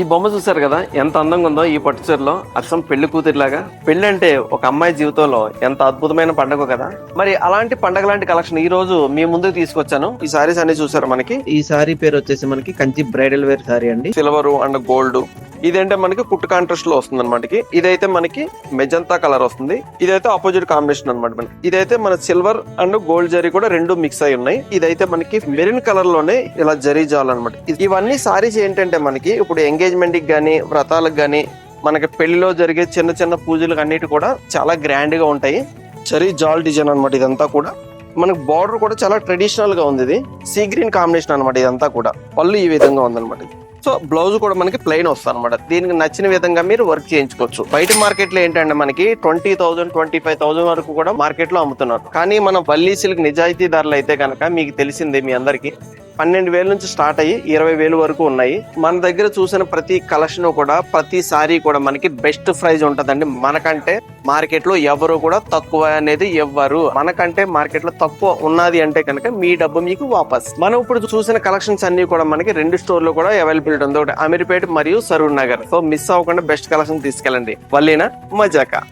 ఈ బొమ్మ చూసారు కదా ఎంత అందంగా ఉందో ఈ పట్టు చీరలో, అచ్చం పెళ్లి కూతురిలాగా. పెళ్లి అంటే ఒక అమ్మాయి జీవితంలో ఎంత అద్భుతమైన పండుగ కదా. మరి అలాంటి పండగ లాంటి కలెక్షన్ ఈ రోజు మీ ముందుకు తీసుకొచ్చాను. ఈ సారీస్ అన్ని చూసారు మనకి. ఈ సారీ పేరు వచ్చేసి మనకి కంచి బ్రైడల్ వేర్ సారీ అండి. Silver and gold. ఇదేంటే మనకి కుట్టు కాంట్రాస్ట్ లో వస్తుంది అనమాట. ఇదైతే మనకి మెజంతా కలర్ వస్తుంది. ఇదైతే ఆపోజిట్ కాంబినేషన్ అనమాట. ఇదైతే మన సిల్వర్ అండ్ గోల్డ్ జరీ కూడా రెండు మిక్స్ అయి ఉన్నాయి. ఇదైతే మనకి మెరూన్ కలర్ లోనే ఇలా జరీ జాల్ అనమాట. ఇవన్నీ సారీస్ ఏంటంటే మనకి ఇప్పుడు ఎంగేజ్మెంట్ కి గానీ, వ్రతాలకు గానీ, మనకి పెళ్లిలో జరిగే చిన్న చిన్న పూజలకు అన్నిటి కూడా చాలా గ్రాండ్ గా ఉంటాయి. జరీ జాల్ డిజైన్ అనమాట. ఇదంతా కూడా మనకి బార్డర్ కూడా చాలా ట్రెడిషనల్ గా ఉంది. ఇది సీ గ్రీన్ కాంబినేషన్ అనమాట. ఇదంతా కూడా పళ్ళు ఈ విధంగా ఉందన్నమాట. సో బ్లౌజ్ కూడా మనకి ప్లెయిన్ వస్తుంది అనమాట. దీనికి నచ్చిన విధంగా మీరు వర్క్ చేయించుకోవచ్చు. బయట మార్కెట్ లో ఏంటంటే మనకి 20,000 25,000 వరకు కూడా మార్కెట్ లో అమ్ముతున్నారు. కానీ మన వల్లీ సిల్క్ నిజాయితీ ధరలు అయితే కనుక మీకు తెలిసిందే మీ అందరికి 12,000 నుంచి స్టార్ట్ అయ్యి 20,000 వరకు ఉన్నాయి. మన దగ్గర చూసిన ప్రతి కలెక్షన్ కూడా, ప్రతి సారీ కూడా మనకి బెస్ట్ ప్రైస్ ఉంటదండి. మనకంటే మార్కెట్ లో ఎవరు కూడా తక్కువ అనేది ఇవ్వరు. మనకంటే మార్కెట్ లో తక్కువ ఉన్నది అంటే కనుక మీ డబ్బు మీకు వాపస్. మనం ఇప్పుడు చూసిన కలెక్షన్స్ అన్ని కూడా మనకి 2 స్టోర్లు కూడా అవైలబిలిటీ ఉంది. ఒకటి అమీర్పేట మరియు సరూర్ నగర్. సో మిస్ అవ్వకుండా బెస్ట్ కలెక్షన్ తీసుకెళ్ళండి. వల్లీనా మజాకా.